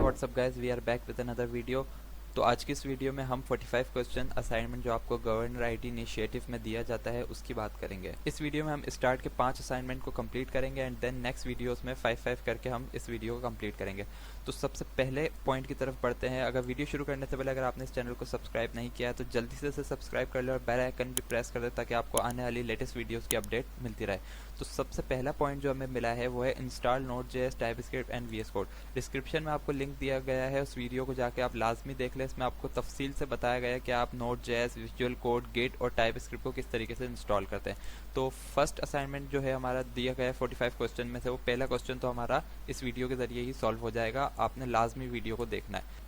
WhatsApp guys, we are back with another video. तो आज की इस वीडियो में हम 45 क्वेश्चन असाइनमेंट जो आपको गवर्नर आईटी इनिशिएटिव में दिया जाता है उसकी बात करेंगे। इस वीडियो में हम स्टार्ट के 5 असाइनमेंट को कंप्लीट करेंगे एंड देन नेक्स्ट वीडियोस में 5-5 करके हम इस वीडियो को कंप्लीट करेंगे। तो सबसे पहले पॉइंट की तरफ बढ़ते हैं। अगर वीडियो शुरू करने से पहले अगर आपने इस चैनल को सब्सक्राइब नहीं किया है तो जल्दी से सब्सक्राइब कर ले और बेल आइकन भी प्रेस कर दे ताकि आपको आने वाली लेटेस्ट वीडियोस की अपडेट मिलती रहे। तो सबसे पहला पॉइंट जो हमें मिला है वो है इंस्टॉल नोड.js, typescript and VS code. Description में आपको लिंक दिया गया है, उस वीडियो को जाके आप लाजमी देख लें। इसमें आपको तफसील से बताया गया है कि आप नोड.js, विजुअल कोड, गेट और टाइपस्क्रिप्ट को किस तरीके से इंस्टॉल करते हैं। तो फर्स्ट असाइनमेंट जो है हमारा दिया गया है 45 क्वेश्चन में से, वो पहला क्वेश्चन तो हमारा इस वीडियो के जरिए ही सॉल्व हो जाएगा। आपने लाजमी वीडियो को देखना है।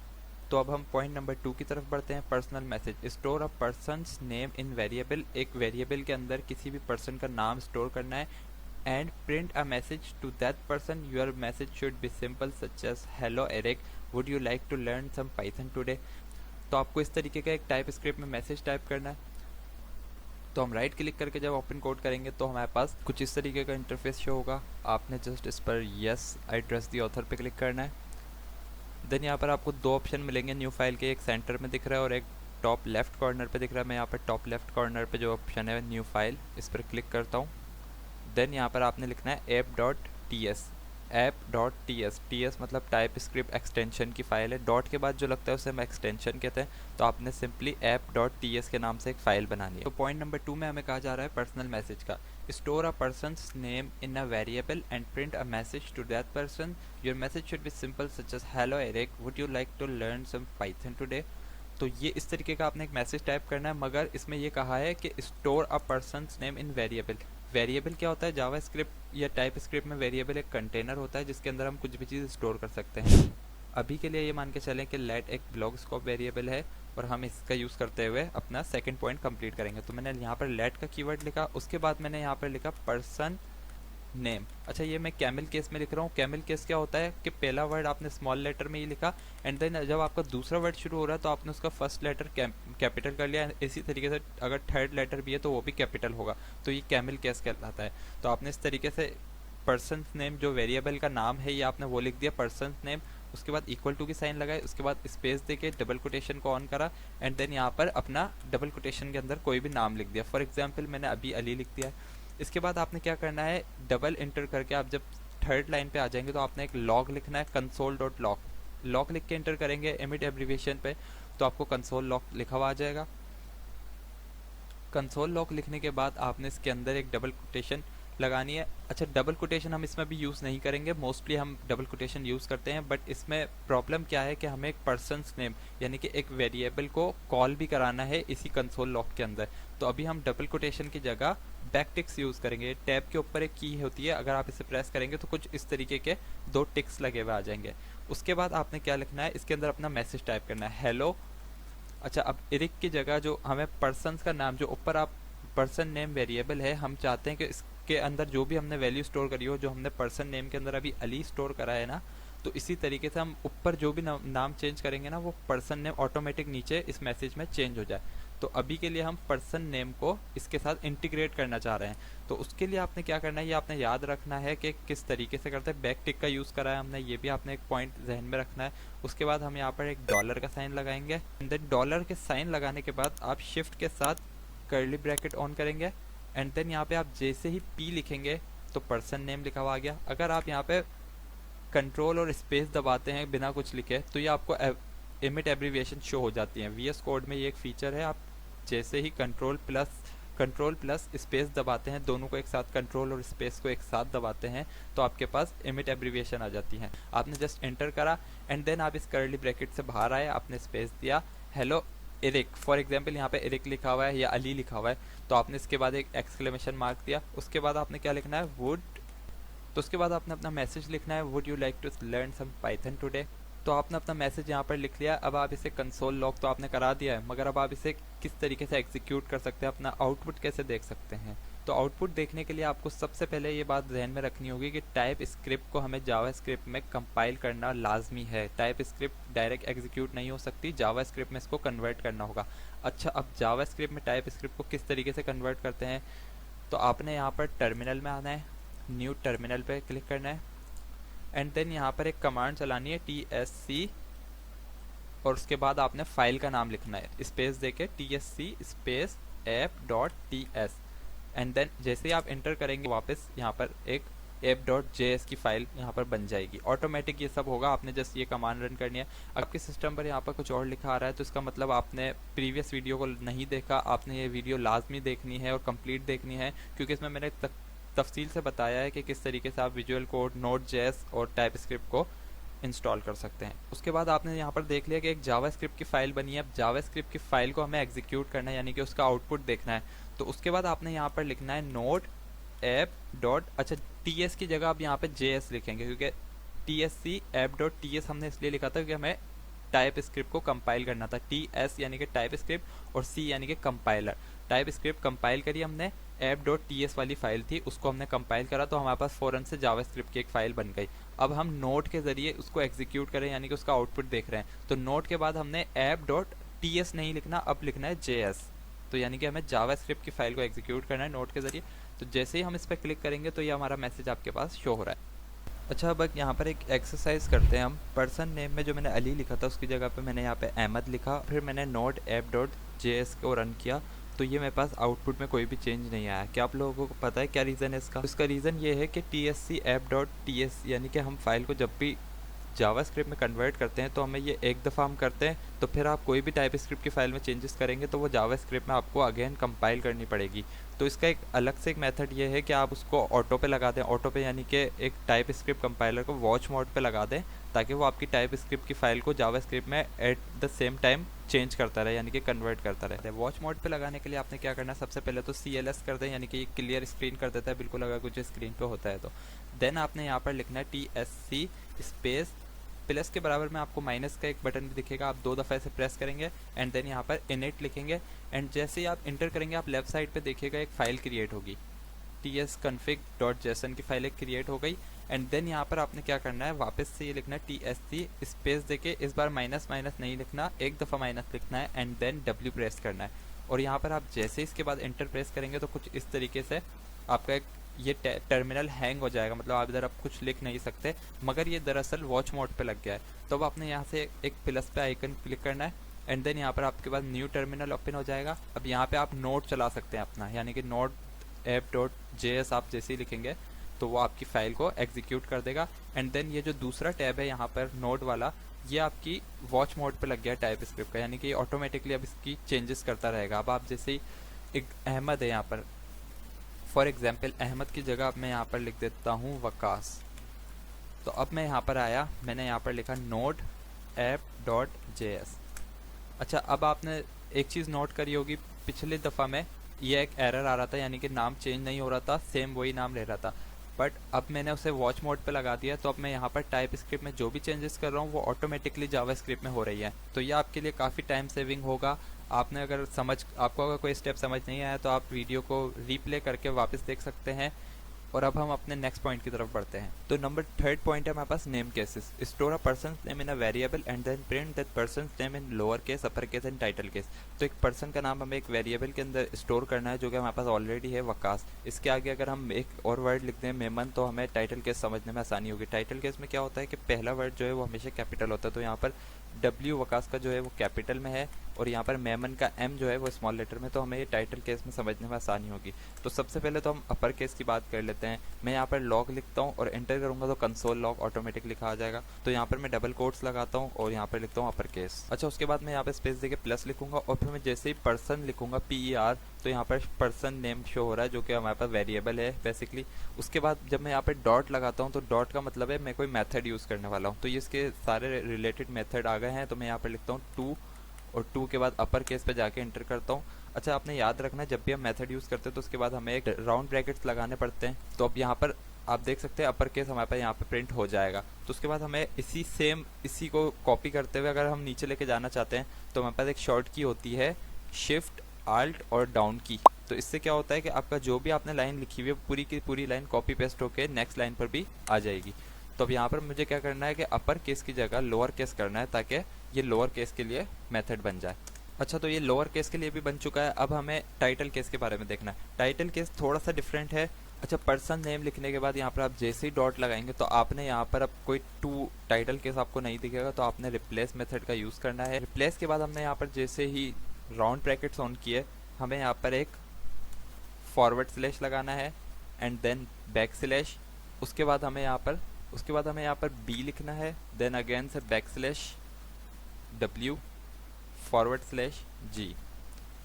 तो अब हम पॉइंट नंबर 2 की तरफ बढ़ते हैं। Personal message. Store a persons name in variable. एक वेरिएबल के अंदर किसी भी पर्सन का नाम स्टोर करना है and print a message to that person. Your message should be simple such as hello Eric, would you like to learn some Python today. तो आपको इस तरीके का एक टाइप स्क्रिप्ट में मैसेज टाइप करना है। तो हम राइट क्लिक करके जब ओपन कोड करेंगे तो हमारे पास कुछ इस तरीके का इंटरफेस शो होगा। आपने जस्ट इस पर yes I trust the author पे क्लिक करना है। देन यहाँ पर आपको दो ऑप्शन मिलेंगे न्यू फाइल के, एक सेंटर में दिख रहा है और एक टॉप लेफ्ट कॉर्नर पे दिख रहा है। मैं यहाँ पर टॉप लेफ्ट कॉर्नर पे जो ऑप्शन है न्यू फाइल, इस पर क्लिक करता हूँ। देन यहाँ पर आपने लिखना है app.ts। app.ts, ts मतलब टाइप स्क्रिप्ट एक्सटेंशन की फाइल है। डॉट के बाद जो लगता है उसे हम एक्सटेंशन कहते हैं। तो आपने सिंपली app.ts के नाम से एक फाइल बनानी है। तो पॉइंट नंबर 2 में हमें कहा जा रहा है पर्सनल मैसेज का। Store a person's name in a variable and print a message to that person. Your message should be simple such as hello Eric, would you like to learn some Python today. तो ये इस तरीके का आपने एक message type करना है, मगर इसमें ये कहा है कि store a person's name in variable. Variable क्या होता है? जावा स्क्रिप्ट या टाइप स्क्रिप्ट में वेरिएबल एक कंटेनर होता है जिसके अंदर हम कुछ भी चीज़ स्टोर कर सकते हैं। अभी के लिए ये मान के चलें कि लेट एक ब्लॉक स्कोप वेरिएबल है और हम इसका यूज़ करते हुए अपना सेकंड पॉइंट कंप्लीट करेंगे। तो मैंने यहाँ पर लेट का कीवर्ड लिखा, उसके बाद मैंने यहाँ पर लिखा पर्सन नेम। अच्छा, ये मैं कैमल केस में लिख रहा हूँ। कैमल केस क्या होता है कि पहला वर्ड आपने स्मॉल लेटर में ही लिखा एंड देन जब आपका दूसरा वर्ड शुरू हो रहा है तो आपने उसका फर्स्ट लेटर कैपिटल कर लिया। इसी तरीके से अगर थर्ड लेटर भी है तो वो भी कैपिटल होगा। तो ये कैमल केस कहलाता है। तो आपने इस तरीके से पर्सन नेम जो वेरिएबल का नाम है ये आपने वो लिख दिया पर्सन नेम, उसके बाद इक्वल टू की साइन लगाए, उसके बाद स्पेस देके डबल कोटेशन को ऑन करा एंड देन यहाँ पर अपना डबल कोटेशन के अंदर कोई भी नाम लिख दिया। फॉर एग्जाम्पल मैंने अभी अली लिख दिया है। इसके बाद आपने क्या करना है, डबल इंटर करके आप जब थर्ड लाइन पे आ जाएंगे तो आपने एक लॉग लिखना है, console.log। लॉग लिख के इंटर करेंगे एमिट एब्रीविएशन पे तो आपको कंसोल लॉग लिखा हुआ आ जाएगा। कंसोल लॉग लिखने के बाद आपने इसके अंदर एक डबल कोटेशन लगानी है। अच्छा, डबल कोटेशन हम इसमें भी यूज़ नहीं करेंगे, मोस्टली हम डबल कोटेशन यूज़ करते हैं, बट इसमें प्रॉब्लम क्या है कि हमें एक पर्सनस नेम यानी कि एक वेरिएबल को कॉल भी कराना है इसी कंसोल लॉग के अंदर। तो अभी हम डबल कोटेशन की जगह बैक टिक्स यूज़ करेंगे। टैब के ऊपर एक की होती है, अगर आप इसे प्रेस करेंगे तो कुछ इस तरीके के दो टिक्स लगे हुए आ जाएंगे। उसके बाद आपने क्या लिखना है, इसके अंदर अपना मैसेज टाइप करना है हेलो। अच्छा, अब इरिक की जगह जो हमें पर्सन का नाम जो ऊपर आप पर्सन नेम वेरिएबल है, हम चाहते हैं कि इसके अंदर जो भी हमने वैल्यू स्टोर करी हो, जो हमने पर्सन नेम के अंदर अभी अली स्टोर करा है ना, तो इसी तरीके से हम ऊपर जो भी नाम चेंज करेंगे ना वो पर्सन नेम ऑटोमेटिक नीचे इस मैसेज में चेंज हो जाए। तो अभी के लिए हम पर्सन नेम को इसके साथ इंटीग्रेट करना चाह रहे हैं। तो उसके लिए आपने क्या करना है, ये आपने याद रखना है कि किस तरीके से करते हैं। बैक टिक का यूज़ करा है हमने, ये भी आपने एक पॉइंट जहन में रखना है। उसके बाद हम यहाँ पर एक डॉलर का साइन लगाएंगे। देन डॉलर के साइन लगाने के बाद आप शिफ्ट के साथ कर्ली ब्रैकेट ऑन करेंगे एंड देन यहाँ पे आप जैसे ही पी लिखेंगे तो पर्सन नेम लिखा हुआ आ गया। अगर आप यहाँ पे कंट्रोल और स्पेस दबाते हैं बिना कुछ लिखे तो ये आपको इमिट एब्रीविएशन शो हो जाती हैं। वीएस कोड में ये एक फीचर है, आप जैसे ही कंट्रोल प्लस स्पेस दबाते हैं, दोनों को एक साथ कंट्रोल और स्पेस को एक साथ दबाते हैं तो आपके पास इमिट एब्रीविएशन आ जाती हैं। आपने जस्ट एंटर करा एंड देन आप इस कर्ली ब्रैकेट से बाहर आए, आपने स्पेस दिया हेलो एरिक। फॉर एग्जाम्पल यहाँ पे एरिक लिखा हुआ है या अली लिखा हुआ है, तो आपने इसके बाद एक एक्सक्लेमेशन मार्क दिया। उसके बाद आपने क्या लिखना है, वुड। तो उसके बाद आपने अपना मैसेज लिखना है, would you like to learn some Python today. तो आपने अपना मैसेज यहाँ पर लिख लिया। अब आप इसे कंसोल लॉग तो आपने करा दिया है, मगर अब आप इसे किस तरीके से एग्जीक्यूट कर सकते हैं, अपना आउटपुट कैसे देख सकते हैं। तो आउटपुट देखने के लिए आपको सबसे पहले ये बात ध्यान में रखनी होगी कि टाइप स्क्रिप्ट को हमें जावा स्क्रिप्ट में कंपाइल करना लाजमी है। टाइप स्क्रिप्ट डायरेक्ट एग्जीक्यूट नहीं हो सकती, जावा स्क्रिप्ट में इसको कन्वर्ट करना होगा। अच्छा, अब जावा स्क्रिप्ट में टाइप स्क्रिप्ट को किस तरीके से कन्वर्ट करते हैं, तो आपने यहाँ पर टर्मिनल में आना है, न्यू टर्मिनल पे क्लिक करना है। एंड देन यहाँ पर एक कमांड चलानी है TSC, और उसके बाद आपने फाइल का नाम लिखना है स्पेस देके TSC space app.ts, and then जैसे ही आप एंटर करेंगे वापस यहाँ पर एक app.js की फाइल यहाँ पर बन जाएगी। ऑटोमेटिक ये सब होगा, आपने जस्ट ये कमांड रन करनी है। आपके सिस्टम पर यहाँ पर कुछ और लिखा आ रहा है तो इसका मतलब आपने प्रीवियस वीडियो को नहीं देखा, आपने ये वीडियो लाजमी देखनी है और कंप्लीट देखनी है, क्योंकि इसमें मैंने तफसील से बताया है कि किस तरीके से आप विजुअल कोड, नोड.js और टाइपस्क्रिप्ट को इंस्टॉल कर सकते हैं। उसके बाद आपने यहाँ पर देख लिया कि एक जावास्क्रिप्ट की फाइल बनी है। अब जावास्क्रिप्ट की फाइल को हमें एग्जीक्यूट करना है, यानी कि उसका आउटपुट देखना है। तो उसके बाद आपने यहाँ पर लिखना है नोड ऐप डॉट, अच्छा टीएस की जगह आप यहाँ पे जेएस लिखेंगे, क्योंकि TSC app.ts हमने इसलिए लिखा था क्योंकि हमें टाइप स्क्रिप्ट को कंपाइल करना था। TS यानी कि टाइप स्क्रिप्ट और C यानी कि कंपाइलर। टाइप स्क्रिप्ट कंपाइल करी हमने, app.ts वाली फाइल थी उसको हमने कंपाइल करा, तो हमारे पास फौरन से जावास्क्रिप्ट की एक फाइल बन गई। अब हम नोड के जरिए उसको एग्जीक्यूट करें, यानी कि उसका आउटपुट देख रहे हैं। तो नोड के बाद हमने app.ts नहीं लिखना, अब लिखना है JS। तो यानी कि हमें जावास्क्रिप्ट की फाइल को एग्जीक्यूट करना है नोड के जरिए। तो जैसे ही हम इस पर क्लिक करेंगे तो ये हमारा मैसेज आपके पास शो हो रहा है। अच्छा, अब यहाँ पर एक एक्सरसाइज करते हैं हम। पर्सन नेम में जो मैंने अली लिखा था उसकी जगह पे मैंने यहाँ पे अहमद लिखा, फिर मैंने नोड app.js को रन किया, तो ये मेरे पास आउटपुट में कोई भी चेंज नहीं आया। क्या आप लोगों को पता है क्या रीज़न है इसका? इसका रीज़न ये है कि TSC app.ts यानी कि हम फाइल को जब भी जावास्क्रिप्ट में कन्वर्ट करते हैं तो हमें ये एक दफ़ा हम करते हैं, तो फिर आप कोई भी टाइप स्क्रिप्ट की फाइल में चेंजेस करेंगे तो वो जावास्क्रिप्ट में आपको अगेन कंपाइल करनी पड़ेगी। तो इसका एक अलग से एक मेथड ये है कि आप उसको ऑटो पे लगा दें। ऑटो पे यानी कि एक टाइप स्क्रिप्ट कंपाइलर को वॉच मोड पे लगा दें, ताकि वो आपकी टाइप स्क्रिप्ट की फाइल को जावास्क्रिप्ट में at the same time change करता रहे, यानी कि कन्वर्ट करता रहे। वॉच मोड पे लगाने के लिए आपने क्या करना है, सबसे पहले तो CLS कर दें, यानी कि क्लियर स्क्रीन कर देता है बिल्कुल अगर कुछ स्क्रीन पे होता है तो। देन आपने यहाँ पर लिखना है TSC स्पेस प्लस के बराबर में आपको माइनस का एक बटन भी दिखेगा, आप 2 दफ़ा ऐसे प्रेस करेंगे एंड देन यहाँ पर init लिखेंगे, एंड जैसे ही आप इंटर करेंगे आप लेफ्ट साइड पे देखिएगा एक फाइल क्रिएट होगी, tsconfig.json की फाइल एक क्रिएट हो गई। एंड देन यहाँ पर आपने क्या करना है, वापस से ये लिखना है TSC स्पेस देके, इस बार माइनस माइनस नहीं लिखना, एक दफ़ा माइनस लिखना है एंड देन W प्रेस करना है। और यहाँ पर आप जैसे इसके बाद इंटर प्रेस करेंगे तो कुछ इस तरीके से आपका एक ये टर्मिनल हैंग हो जाएगा, मतलब आप इधर आप कुछ लिख नहीं सकते, मगर ये दरअसल वॉच मोड पे लग गया है। तो अब आपने यहाँ से एक प्लस पे आइकन क्लिक करना है एंड देन यहाँ पर आपके पास न्यू टर्मिनल ओपन हो जाएगा। अब यहाँ पे आप नोड चला सकते हैं अपना, यानी कि नोड app.js आप जैसे ही लिखेंगे तो वो आपकी फाइल को एग्जीक्यूट कर देगा। एंड देन ये जो दूसरा टैब है यहाँ पर नोड वाला, ये आपकी वॉच मोड पे लग गया है टाइप स्क्रिप्ट का, यानी कि ऑटोमेटिकली अब इसकी चेंजेस करता रहेगा। अब आप जैसे ही एक अहमद है यहाँ पर, फॉर एग्जाम्पल अहमद की जगह अब मैं यहाँ पर लिख देता हूँ वकास। तो अब मैं यहाँ पर आया, मैंने यहाँ पर लिखा नोड app.js। अच्छा, अब आपने एक चीज़ नोट करी होगी, पिछले दफ़ा में ये एक एरर आ रहा था, यानी कि नाम चेंज नहीं हो रहा था, सेम वही नाम रह रहा था, बट अब मैंने उसे वॉच मोड पे लगा दिया। तो अब मैं यहाँ पर टाइप स्क्रिप्ट में जो भी चेंजेस कर रहा हूँ वो ऑटोमेटिकली जावास्क्रिप्ट में हो रही है। तो ये आपके लिए काफ़ी टाइम सेविंग होगा। आपने अगर आपको अगर कोई स्टेप समझ नहीं आया तो आप वीडियो को रीप्ले करके वापस देख सकते हैं। और अब हम अपने नेक्स्ट पॉइंट की तरफ बढ़ते हैं। तो नंबर 3rd पॉइंट है हमारे पास name cases. Store a person name in a variable and then print that person name in lower case, upper case and title case. तो एक पर्सन का नाम हमें एक वेरिएबल के अंदर स्टोर करना है, जो कि हमारे पास ऑलरेडी है वकास। इसके आगे अगर हम एक और वर्ड लिखते हैं मेमन, तो हमें टाइटल केस समझने में आसानी होगी। टाइटल केस में क्या होता है कि पहला वर्ड जो है वो हमेशा कैपिटल होता है, तो यहाँ पर W वकास का जो है वो कैपिटल में है और यहाँ पर मेमन का M जो है वो स्मॉल लेटर में, तो हमें ये टाइटल केस में समझने में आसानी होगी। तो सबसे पहले तो हम अपर केस की बात कर लेते हैं। मैं यहाँ पर लॉग लिखता हूँ और एंटर करूँगा तो कंसोल लॉग ऑटोमेटिक लिखा आ जाएगा। तो यहाँ पर मैं डबल कोट्स लगाता हूँ और यहाँ पर लिखता हूँ अपर केस। अच्छा, उसके बाद मैं यहाँ पर स्पेस देके प्लस लिखूंगा और फिर मैं जैसे ही पर्सन लिखूंगा PER, तो यहाँ पर पर्सन नेम शो हो रहा है, जो कि हमारे पास वेरिएबल है बेसिकली। उसके बाद जब मैं यहाँ पर डॉट लगाता हूँ तो डॉट का मतलब है मैं कोई मेथड यूज़ करने वाला हूँ, तो ये इसके सारे रिलेटेड मेथड आ गए हैं। तो मैं यहाँ पर लिखता हूँ 2 और 2 के बाद अपर केस पे जाके एंटर करता हूँ। अच्छा, आपने याद रखना है जब भी हम मेथड यूज़ करते हैं तो उसके बाद हमें एक राउंड ब्रैकेट्स लगाने पड़ते हैं। तो अब यहाँ पर आप देख सकते हैं अपर केस हमारे पास यहाँ पे प्रिंट हो जाएगा। तो उसके बाद हमें इसी को कॉपी करते हुए अगर हम नीचे लेके जाना चाहते हैं तो हमारे पास एक शॉर्ट की होती है शिफ्ट आल्ट और डाउन की। तो इससे क्या होता है कि आपका जो भी आपने लाइन लिखी हुई है पूरी की पूरी लाइन कॉपी पेस्ट होकर नेक्स्ट लाइन पर भी आ जाएगी। तो अब यहाँ पर मुझे क्या करना है कि अपर केस की जगह लोअर केस करना है, ताकि ये लोअर केस के लिए मेथड बन जाए। अच्छा, तो ये लोअर केस के लिए भी बन चुका है। अब हमें टाइटल केस के बारे में देखना है। टाइटल केस थोड़ा सा डिफरेंट है, अच्छा, पर्सन नेम लिखने के बाद यहाँ पर आप जैसे ही डॉट लगाएंगे तो आपने यहाँ पर अब कोई टू टाइटल केस आपको नहीं दिखेगा, तो आपने रिप्लेस मेथड का यूज़ करना है। रिप्लेस के बाद हमने यहाँ पर जैसे ही राउंड ब्रैकेट्स ऑन किए, हमें यहाँ पर एक फॉरवर्ड स्लैश लगाना है एंड देन बैक स्लैश। उसके बाद हमें यहाँ पर बी लिखना है, देन अगेन से बैक स्लैश डब्ल्यू फॉरवर्ड स्लैश जी।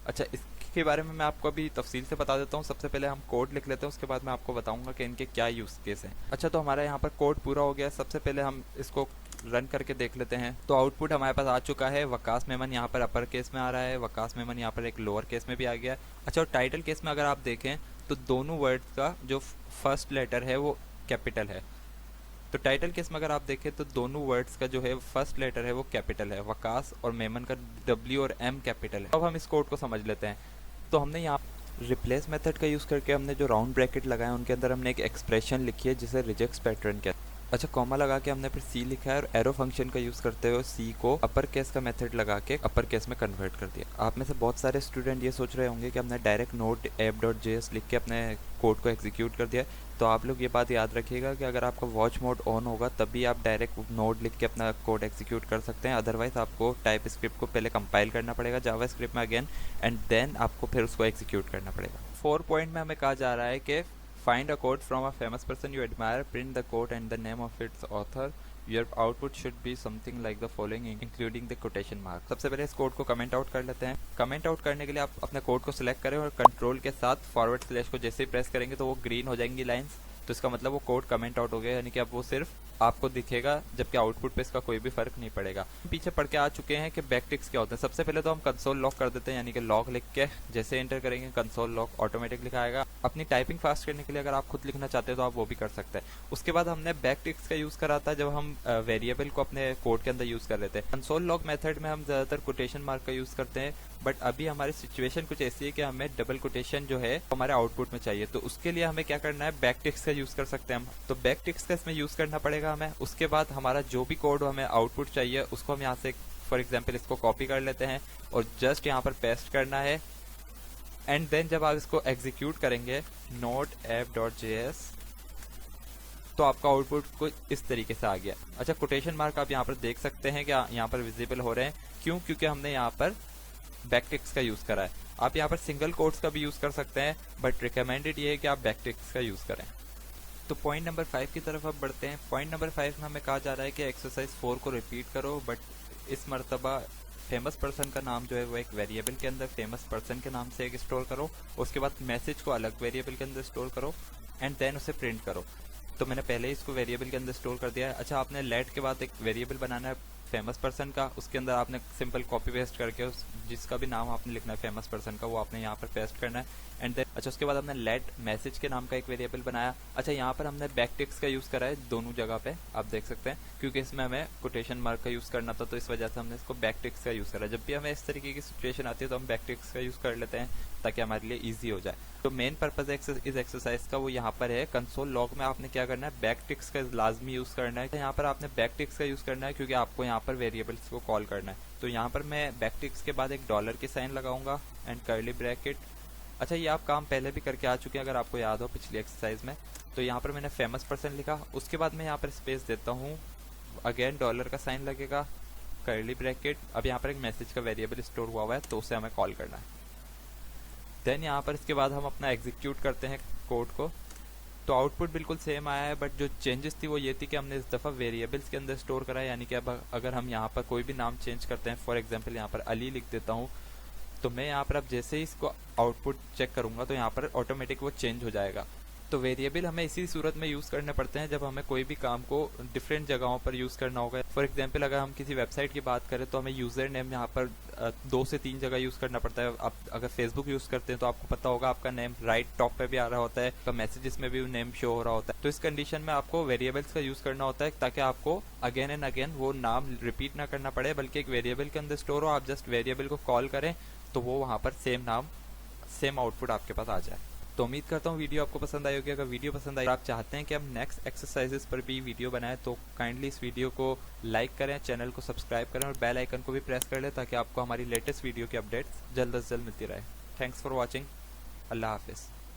अच्छा, इसके बारे में मैं आपको अभी तफसील से बता देता हूँ। सबसे पहले हम कोड लिख लेते हैं, उसके बाद मैं आपको बताऊंगा कि इनके क्या यूज़ केस हैं। अच्छा, तो हमारा यहाँ पर कोड पूरा हो गया। सबसे पहले हम इसको रन करके देख लेते हैं। तो आउटपुट हमारे पास आ चुका है। वकास मेमन यहाँ पर अपर केस में आ रहा है, वकास मेमन यहाँ पर एक लोअर केस में भी आ गया। अच्छा, और टाइटल केस में अगर आप देखें तो दोनों वर्ड्स का जो फर्स्ट लेटर है वो कैपिटल है। तो टाइटल केस में अगर आप देखें तो दोनों वर्ड्स का जो है फर्स्ट लेटर है वो कैपिटल है। वकास और मेमन का डब्ल्यू और एम कैपिटल है। अब हम इस कोड को समझ लेते हैं। तो हमने यहाँ रिप्लेस मेथड का यूज़ करके हमने जो राउंड ब्रैकेट लगाए उनके अंदर हमने एक एक्सप्रेशन लिखी है जिसे रिजेक्ट्स पैटर्न कहते हैं। अच्छा, कॉमा लगा के हमने फिर सी लिखा है और एरो फंक्शन का यूज़ करते हुए सी को अपर केस का मेथड लगा के अपर केस में कन्वर्ट कर दिया। आप में से बहुत सारे स्टूडेंट ये सोच रहे होंगे कि हमने डायरेक्ट नोट app.js लिख के अपने कोड को एग्जीक्यूट कर दिया। तो आप लोग ये बात याद रखिएगा कि अगर आपका वॉच मोड ऑन होगा तभी आप डायरेक्ट नोड लिख के अपना कोड एग्जीक्यूट कर सकते हैं। अदरवाइज आपको टाइप स्क्रिप्ट को पहले कंपाइल करना पड़ेगा जावा स्क्रिप्ट में अगेन, एंड देन आपको फिर उसको एग्जीक्यूट करना पड़ेगा। 4 पॉइंट में हमें कहा जा रहा है कि find a quote from a famous person you admire, print the quote and the name of its author. Your output should be something like the following including the quotation mark. सबसे पहले इस कोड को comment out कर लेते हैं। Comment out करने के लिए आप अपने कोड को सिलेक्ट करें और कंट्रोल के साथ फॉरवर्ड स्लैश को जैसे ही प्रेस करेंगे तो वो ग्रीन हो जाएंगी लाइंस। तो इसका मतलब वो कोड कमेंट आउट हो गया, यानी कि अब वो सिर्फ आपको दिखेगा जबकि आउटपुट पे इसका कोई भी फर्क नहीं पड़ेगा। पीछे पढ़ के आ चुके हैं कि बैकटिक्स क्या होते हैं। सबसे पहले तो हम कंसोल लॉग कर देते हैं, यानी कि लॉग लिख के जैसे एंटर करेंगे कंसोल लॉग ऑटोमेटिक लिखाएगा। अपनी टाइपिंग फास्ट करने के लिए अगर आप खुद लिखना चाहते हैं तो आप वो भी कर सकते हैं। उसके बाद हमने बैकटिक्स का यूज करा था जब हम वेरिएबल को अपने कोड के अंदर यूज कर रहे थे। कंसोल लॉग मेथड में हम ज्यादातर कोटेशन मार्क का यूज करते हैं, बट अभी हमारी सिचुएशन कुछ ऐसी है कि हमें डबल कोटेशन जो है हमारे आउटपुट में चाहिए। तो उसके लिए हमें क्या करना है, बैकटिक्स का यूज कर सकते हैं हम। तो बैकटिक्स का इसमें यूज करना पड़ेगा हमें। उसके बाद हमारा जो भी कोड हमें आउटपुट चाहिए उसको हम यहाँ से फॉर एग्जाम्पल इसको कॉपी कर लेते हैं और जस्ट यहाँ पर पेस्ट करना है। एंड देन जब आप इसको एग्जीक्यूट करेंगे node.app.js तो आपका आउटपुट कुछ इस तरीके से आ गया। अच्छा, कोटेशन मार्क आप यहाँ पर देख सकते हैं कि यहाँ पर विजिबल हो रहे हैं। क्यों? क्योंकि हमने यहाँ पर बैकटिक्स का यूज करा है। आप यहाँ पर सिंगल कोट्स का भी यूज कर सकते हैं, बट रिकमेंडेड ये है कि आप बैकटिक्स का यूज करें। तो पॉइंट नंबर 5 की तरफ अब बढ़ते हैं। पॉइंट नंबर 5 में हमें कहा जा रहा है कि एक्सरसाइज 4 को रिपीट करो, बट इस मर्तबा फेमस पर्सन का नाम जो है वो एक वेरिएबल के अंदर फेमस पर्सन के नाम से एक स्टोर करो। उसके बाद मैसेज को अलग वेरिएबल के अंदर स्टोर करो एंड देन उसे प्रिंट करो। तो मैंने पहले ही इसको वेरिएबल के अंदर स्टोर कर दिया है। अच्छा, आपने लेट के बाद एक वेरिएबल बनाना है फेमस पर्सन का, उसके अंदर आपने सिंपल कॉपी पेस्ट करके जिसका भी नाम आपने लिखना है फेमस पर्सन का वो आपने यहाँ पर पेस्ट करना है एंड देन अच्छा उसके बाद हमने लेट मैसेज के नाम का एक वेरिएबल बनाया। अच्छा, यहाँ पर हमने बैकटिक्स का यूज करा है दोनों जगह पे, आप देख सकते हैं, क्योंकि इसमें हमें कोटेशन मार्क का यूज करना था तो इस वजह से हमने इसको बैकटिक्स का यूज करा। जब भी हमें इस तरीके की सिचुएशन आती है तो हम बैकटिक्स का यूज कर लेते हैं ताकि हमारे लिए ईजी हो जाए। तो मेन पर्पज इस एक्सरसाइज का वो यहाँ पर है। कंसोल लॉग में आपने क्या करना है, बैकटिक्स का लाजमी यूज करना है। यहाँ पर आपने बैकटिक्स का यूज करना है क्योंकि आपको यहाँ पर वेरिएबल्स को कॉल करना है। तो यहाँ पर मैं बैकटिक्स के बाद एक डॉलर की साइन लगाऊंगा एंड कर्ली ब्रैकेट। अच्छा, ये आप काम पहले भी करके आ चुके हैं अगर आपको याद हो पिछली एक्सरसाइज में। तो यहाँ पर मैंने फेमस पर्सन लिखा, उसके बाद मैं यहाँ पर स्पेस देता हूँ, अगेन डॉलर का साइन लगेगा, कर्ली ब्रैकेट। अब यहाँ पर एक मैसेज का वेरिएबल स्टोर हुआ है तो उसे हमें कॉल करना है। देन यहाँ पर इसके बाद हम अपना एग्जीक्यूट करते हैं कोड को। तो आउटपुट बिल्कुल सेम आया है, बट जो चेंजेस थी वो ये थी कि हमने इस दफ़ा वेरिएबल्स के अंदर स्टोर करा है। यानी कि अब अगर हम यहाँ पर कोई भी नाम चेंज करते हैं, फॉर एग्जांपल यहाँ पर अली लिख देता हूँ, तो मैं यहाँ पर अब जैसे ही इसको आउटपुट चेक करूंगा तो यहाँ पर ऑटोमेटिक वो चेंज हो जाएगा। तो वेरिएबल हमें इसी सूरत में यूज़ करने पड़ते हैं जब हमें कोई भी काम को डिफरेंट जगहों पर यूज़ करना होगा। फॉर एग्जांपल अगर हम किसी वेबसाइट की बात करें तो हमें यूज़र नेम यहाँ पर 2 से 3 जगह यूज़ करना पड़ता है। आप अगर फेसबुक यूज़ करते हैं तो आपको पता होगा आपका नेम राइट टॉप पे भी आ रहा होता है, आपका मैसेजेस में भी नेम शो हो रहा होता है। तो इस कंडीशन में आपको वेरिएबल्स का यूज़ करना होता है ताकि आपको अगेन एंड अगेन वो नाम रिपीट ना करना पड़े, बल्कि एक वेरिएबल के अंदर स्टोर हो, आप जस्ट वेरिएबल को कॉल करें तो वो वहाँ पर सेम नाम सेम आउटपुट आपके पास आ जाए। तो उम्मीद करता हूँ वीडियो आपको पसंद आई होगी। अगर वीडियो पसंद आई, आप चाहते हैं कि हम नेक्स्ट एक्सरसाइजेस पर भी वीडियो बनाएं तो काइंडली इस वीडियो को लाइक करें, चैनल को सब्सक्राइब करें और बेल आइकन को भी प्रेस कर लें ताकि आपको हमारी लेटेस्ट वीडियो की अपडेट्स जल्द से जल्द मिलती रहे। Thanks for watching. अल्लाह हाफिज़।